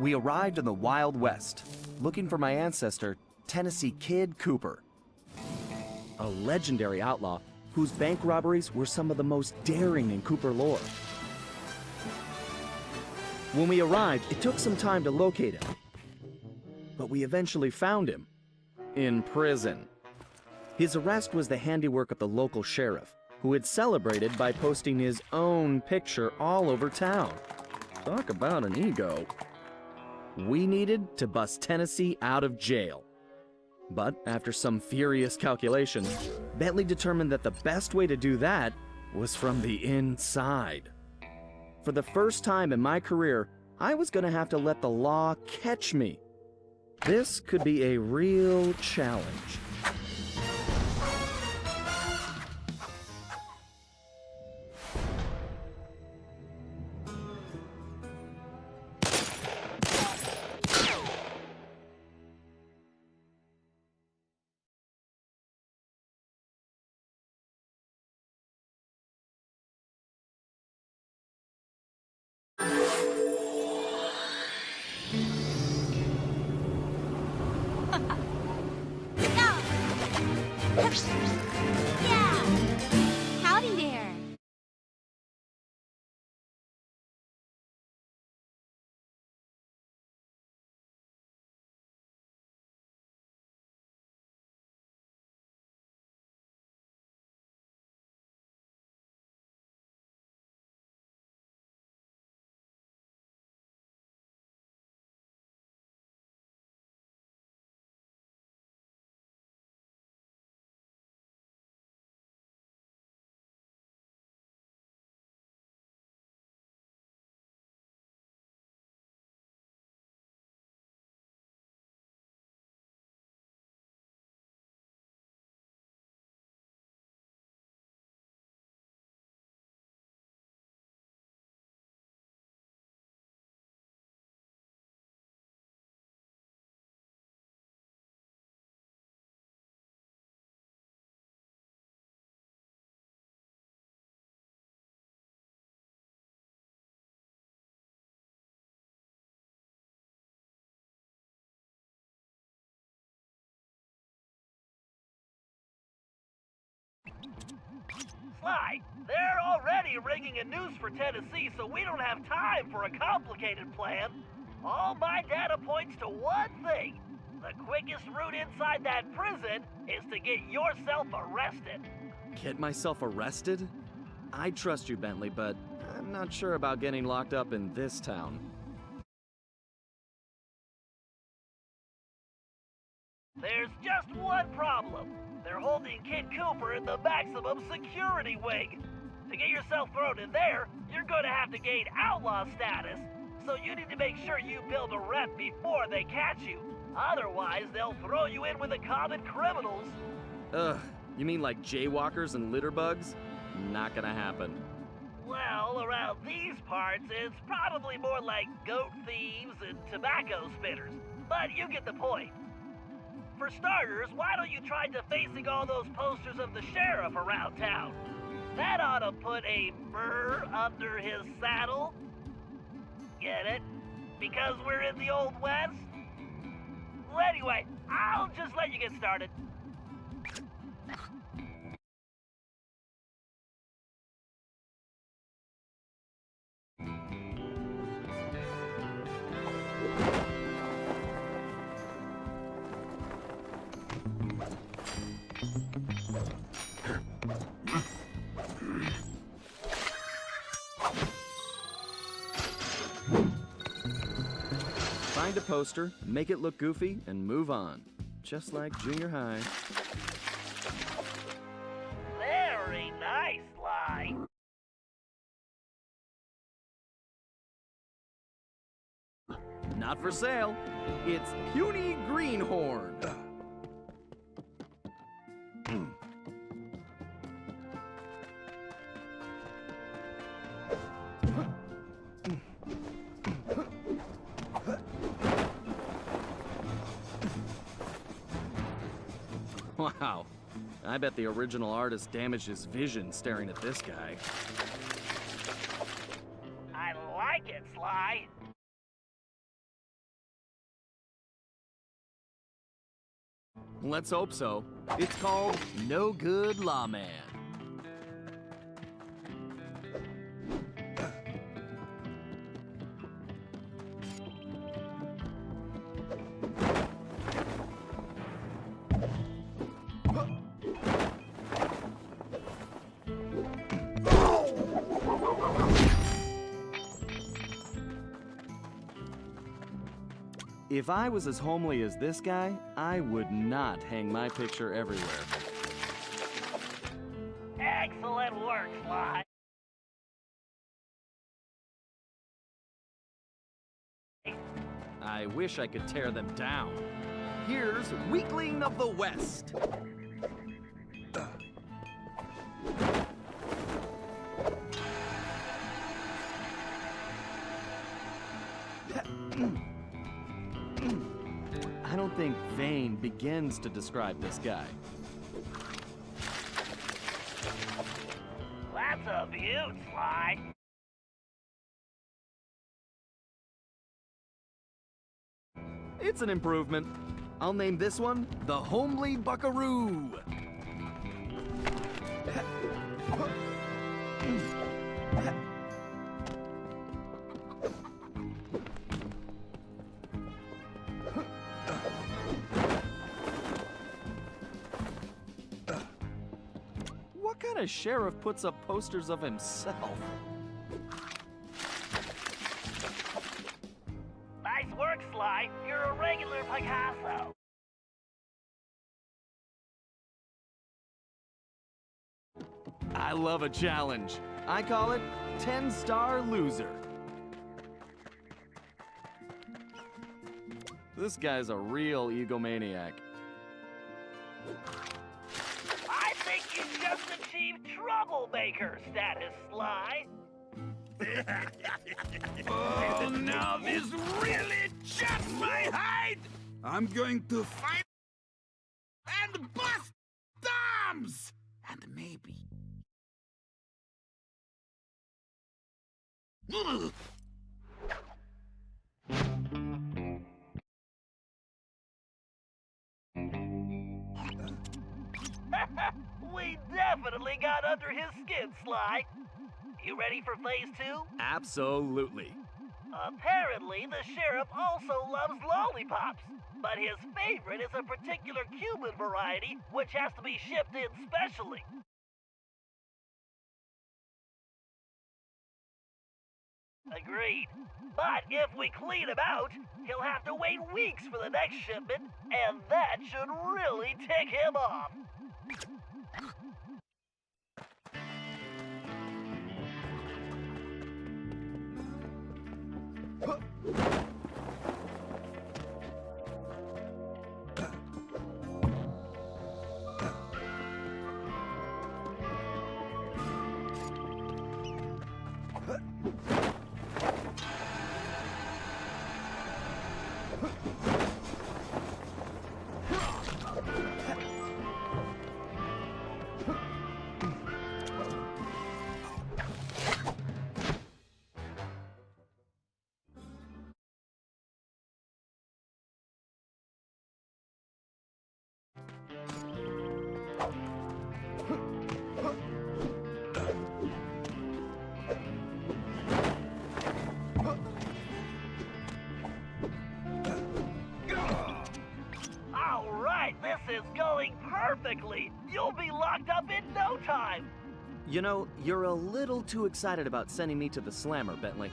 We arrived in the Wild West, looking for my ancestor, Tennessee Kid Cooper. A legendary outlaw whose bank robberies were some of the most daring in Cooper lore. When we arrived, it took some time to locate him. But we eventually found him. In prison. His arrest was the handiwork of the local sheriff, who had celebrated by posting his own picture all over town. Talk about an ego. We needed to bust Tennessee out of jail. But after some furious calculations, Bentley determined that the best way to do that was from the inside. For the first time in my career, I was going to have to let the law catch me. This could be a real challenge. Yeah! Howdy there! Sly, they're already rigging a noose for Tennessee, so we don't have time for a complicated plan. All my data points to one thing. The quickest route inside that prison is to get yourself arrested. Get myself arrested? I trust you, Bentley, but I'm not sure about getting locked up in this town. There's just one problem. They're holding Kid Cooper in the maximum security wing. To get yourself thrown in there, you're going to have to gain outlaw status. So you need to make sure you build a rep before they catch you. Otherwise, they'll throw you in with the common criminals. Ugh, you mean like jaywalkers and litterbugs? Not gonna happen. Well, around these parts, it's probably more like goat thieves and tobacco spitters. But you get the point. For starters, why don't you try defacing all those posters of the sheriff around town? That ought to put a burr under his saddle. Get it? Because we're in the Old West? Well, anyway, I'll just let you get started. Find a poster, make it look goofy, and move on. Just like junior high. Very nice, Sly. Not for sale. It's Puny Greenhorn. Wow. I bet the original artist damaged his vision staring at this guy. I like it, Sly. Let's hope so. It's called No Good Lawman. If I was as homely as this guy, I would not hang my picture everywhere. Excellent work, Sly. I wish I could tear them down. Here's Weakling of the West. I don't think vain begins to describe this guy. That's a beaut, Sly. It's an improvement. I'll name this one the Homely Buckaroo. What kind of sheriff puts up posters of himself? Nice work, Sly. You're a regular Picasso. I love a challenge. I call it 10-star loser. This guy's a real egomaniac. I think you just achieved troublemaker status, Sly. Oh, now this really chaps my hide! I'm going to fight and bust thumbs! And maybe... Ugh. We definitely got under his skin, Sly. You ready for phase 2? Absolutely. Apparently, the sheriff also loves lollipops, but his favorite is a particular Cuban variety, which has to be shipped in specially. Agreed. But if we clean him out, he'll have to wait weeks for the next shipment, and that should really tick him off. This is going perfectly. You'll be locked up in no time. You know, you're a little too excited about sending me to the slammer, Bentley.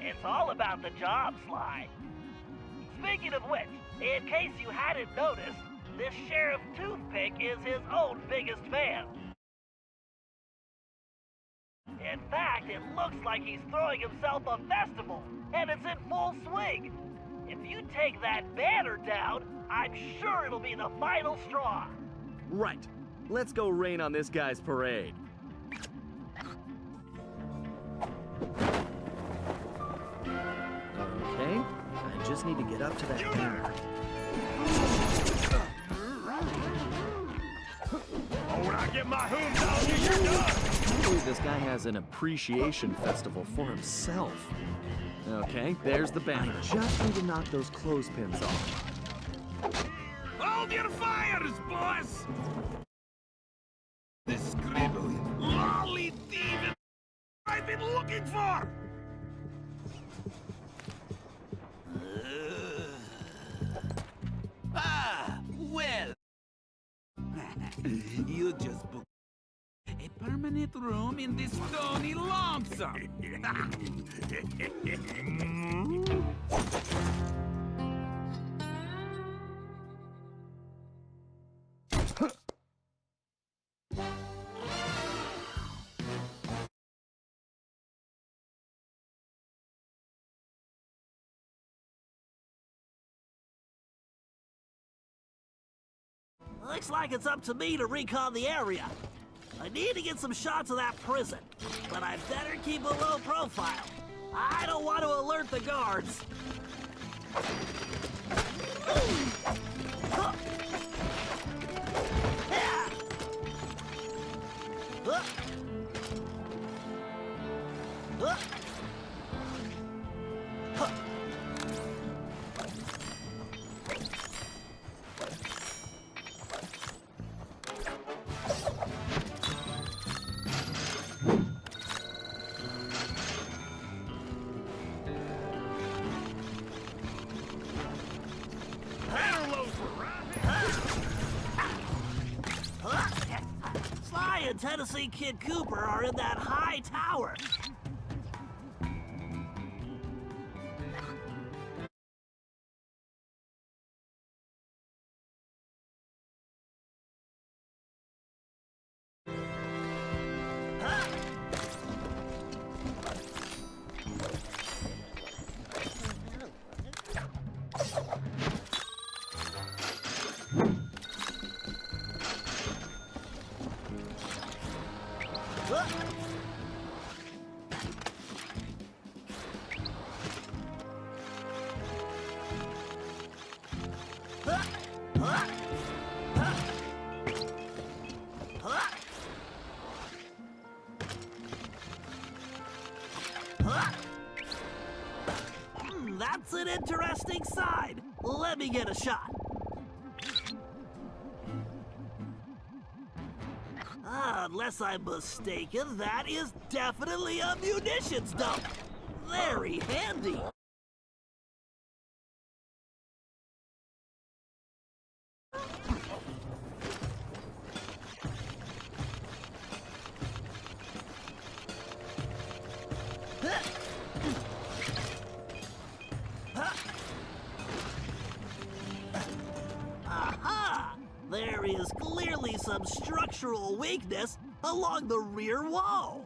It's all about the job, Sly. Speaking of which, in case you hadn't noticed, this Sheriff Toothpick is his own biggest fan. In fact, it looks like he's throwing himself a festival, and it's in full swing. If you take that banner down, I'm sure it'll be the final straw. Right. Let's go rain on this guy's parade. Okay, I just need to get up to that banner. Oh, when I get my hooves on you, you're done! I believe this guy has an appreciation festival for himself. Okay, there's the banner. I just need to knock those clothespins off. Oh, Hold your fires, boss! The scribbly, lolly thief I've been looking for! Well. You just booked a permanent room in this stony lonesome. Looks like it's up to me to recon the area. I need to get some shots of that prison, but I better keep a low profile. I don't want to alert the guards. Sly and Tennessee Kid Cooper are in that high tower. That's an interesting side. Let me get a shot. Unless I'm mistaken, that is definitely a munitions dump. Very handy. Aha! There is clearly some structural weakness along the rear wall.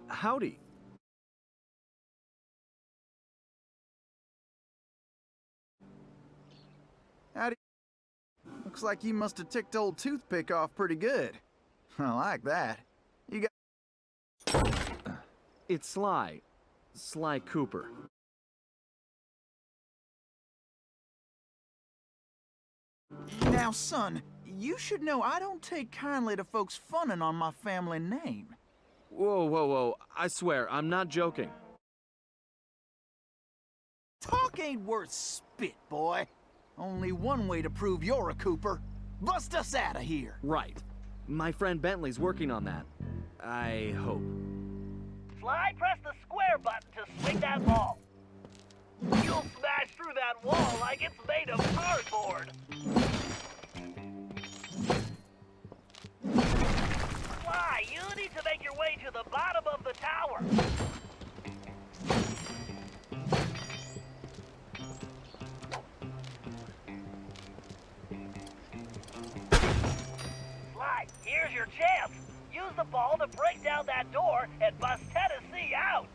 Howdy. Howdy. Looks like you must have ticked old Toothpick off pretty good. I like that. You got... It's Sly. Sly Cooper. Now, son, you should know I don't take kindly to folks funning on my family name. Whoa, whoa, whoa. I swear, I'm not joking. Talk ain't worth spit, boy. Only one way to prove you're a Cooper. Bust us out of here. Right. My friend Bentley's working on that. I hope. Sly, press the square button to swing that ball. You'll smash through that wall like it's made of cardboard. Sly, you need to make your way to the bottom of the tower. Sly, here's your chance. Use the ball to break down that door and bust Tennessee out.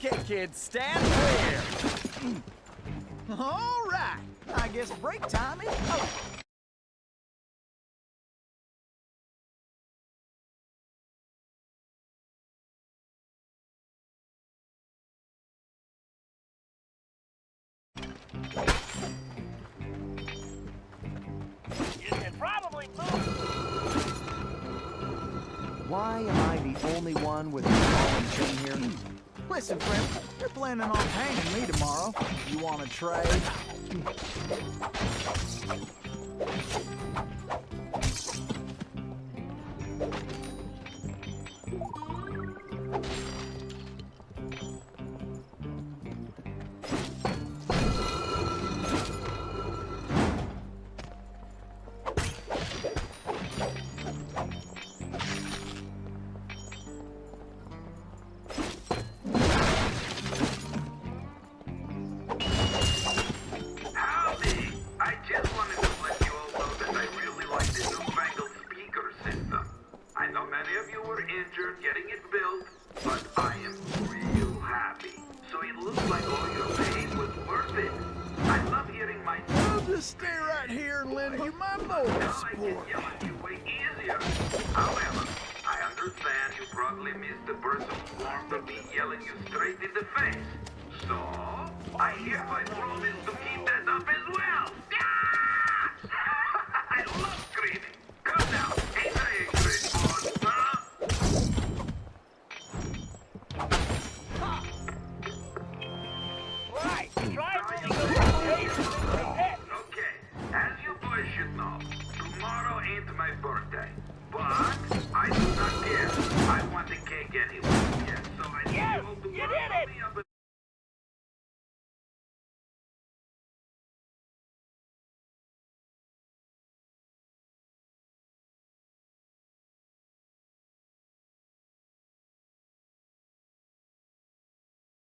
Okay, kids, stand clear. All right. I guess break time is over. You can probably move. Why am I the only one with a ball and chain here? Listen, friend, you're planning on hanging me tomorrow. You want to trade? Howdy! I just wanted to let you all know that I really like the newfangled speaker system. I know many of you were injured getting it built, but I am real happy. So it looks like all your pain was worth it. I love hearing my... I'll just stay right here and lend you my moral Now I can support. yell at you way easier. However, I understand you probably missed the person who warned of me yelling you straight in the face. So, I hereby promise to keep that up as well. I love screaming. Come now, ain't I a great monster? Right, try moving over. Okay, as you boys should know, tomorrow ain't my birthday. But I do not care. I want the cake anyway. Yeah, so I need Yes, you all to you work did on it! me up.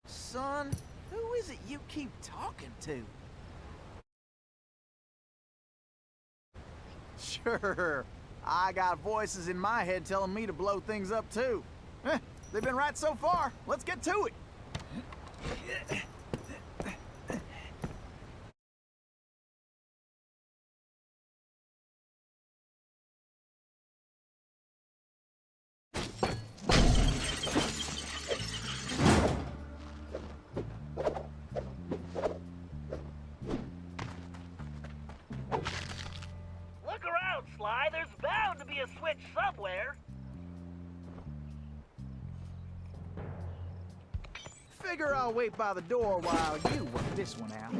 Son, who is it you keep talking to? Sure. I got voices in my head telling me to blow things up too. They've been right so far. Let's get to it. Look around, Sly. There's bound to be a switch somewhere. Figure I'll wait by the door while you work this one out.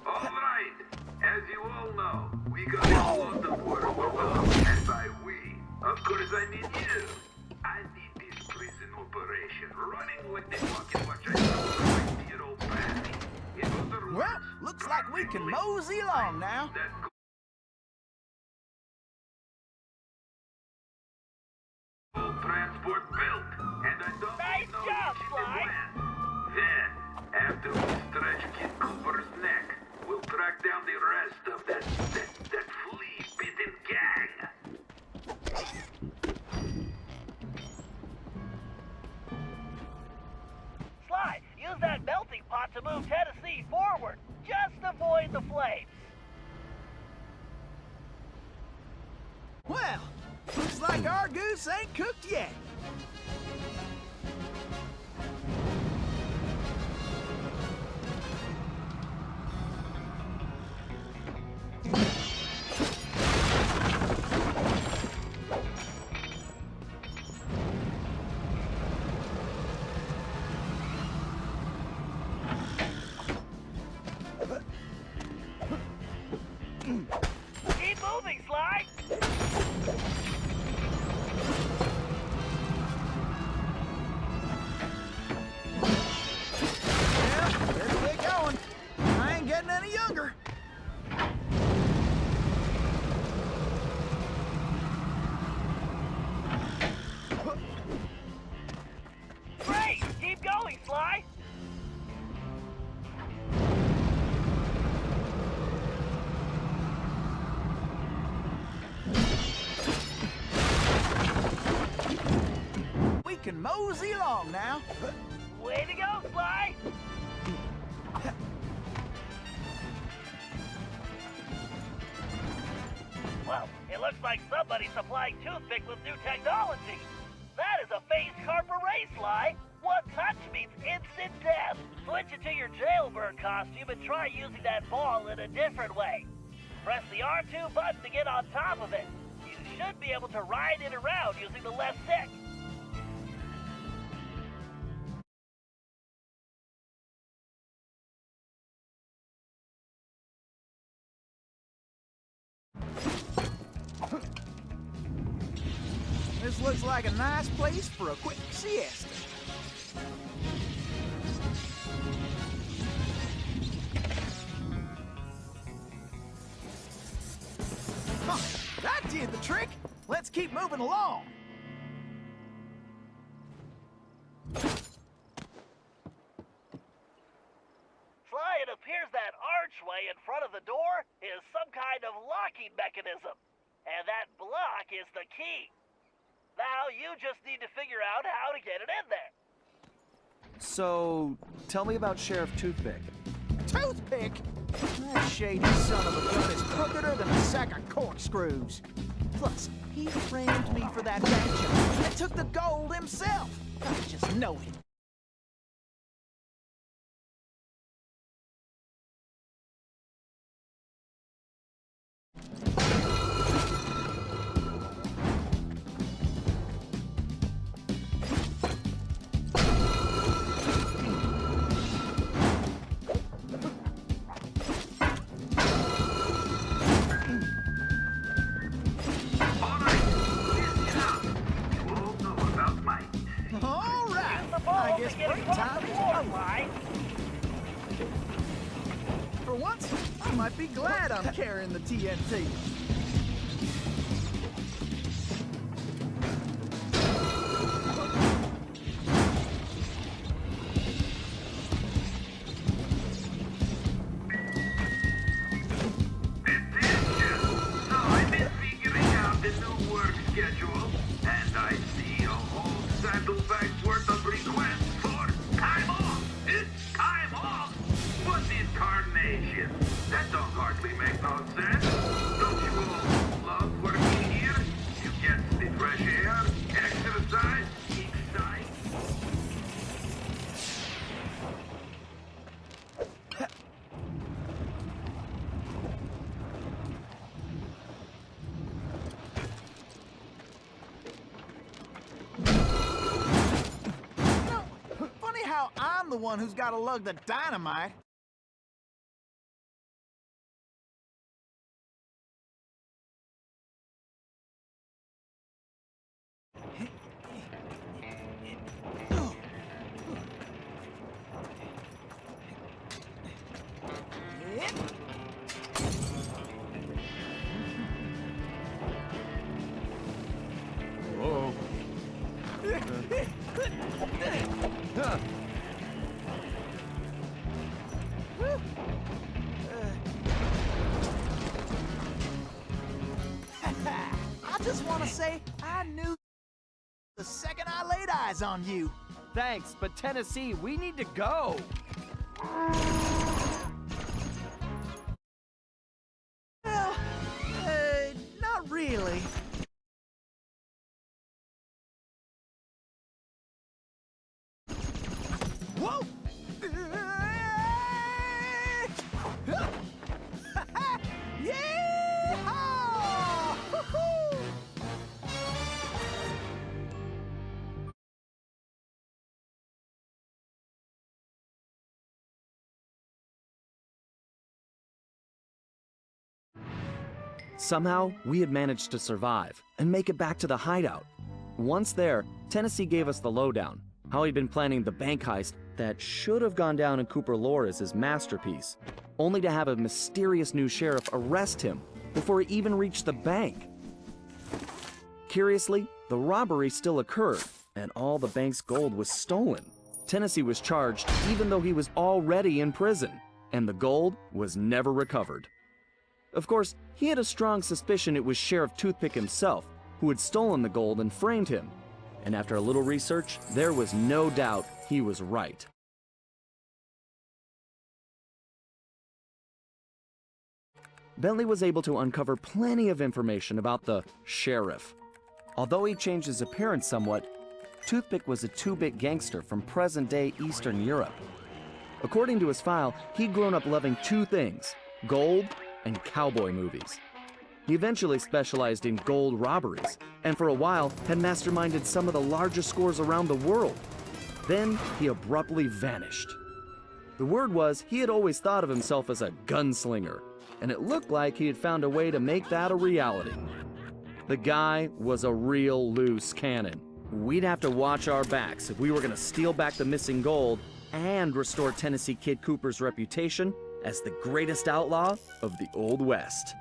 Alright, as you all know, we got a lot of work to do, and by we, of course I mean you. I need this prison operation running like the fucking watch I saw for my dear old Patty. In other words, Well, looks like we can mosey along now. that gold transport built, and I don't Nice know job, which is the Sly. plan. Then, after we stretch Kid Cooper's neck, we'll track down the rest of that flea-bitten gang. Sly, use that melting pot to move Tennessee forward. Just avoid the flames. Well, looks like our goose ain't cooked yet. Keep moving, Sly. Well, let's get going. I ain't getting any younger. Great! Keep going, Sly. mosey along now. Way to go, Sly! Well, it looks like somebody's supplying Toothpick with new technology. That is a face carper race, Sly. One touch means instant death. Switch it to your jailbreak costume and try using that ball in a different way. Press the R2 button to get on top of it. You should be able to ride it around using the left stick. This looks like a nice place for a quick siesta. Huh, that did the trick. Let's keep moving along. Sly, it appears that archway in front of the door is some kind of locking mechanism. And that block is the key. Now you just need to figure out how to get it in there. So, tell me about Sheriff Toothpick. Toothpick? That shady son of a gun is crookeder than a sack of corkscrews. Plus, he framed me for that rancher and took the gold himself. I just know it. I guess break time is over. For once, I might be glad I'm carrying the TNT. So I've been figuring out the new work schedule, and I see a whole saddlebag's worth of requests for time off. It's time off. What in carnation? That don't hardly make no sense. Don't you all love working here? You get the fresh air, exercise, exercise. Funny how I'm the one who's got to lug the dynamite. Whoa. I just want to say I knew the second I laid eyes on you. Thanks, but Tennessee, we need to go. Well, not really. Whoa! Yeehaw! Woo-hoo! Somehow, we had managed to survive and make it back to the hideout. Once there, Tennessee gave us the lowdown, how he'd been planning the bank heist that should have gone down in Cooper lore as his masterpiece, only to have a mysterious new sheriff arrest him before he even reached the bank. Curiously, the robbery still occurred, and all the bank's gold was stolen. Tennessee was charged even though he was already in prison, and the gold was never recovered. Of course, he had a strong suspicion it was Sheriff Toothpick himself who had stolen the gold and framed him. And after a little research, there was no doubt he was right. Bentley was able to uncover plenty of information about the sheriff. Although he changed his appearance somewhat, Toothpick was a two-bit gangster from present-day Eastern Europe. According to his file, he'd grown up loving two things: gold and cowboy movies. He eventually specialized in gold robberies, and for a while had masterminded some of the largest scores around the world. Then he abruptly vanished. The word was he had always thought of himself as a gunslinger, and it looked like he had found a way to make that a reality. The guy was a real loose cannon. We'd have to watch our backs if we were going to steal back the missing gold and restore Tennessee Kid Cooper's reputation as the greatest outlaw of the Old West.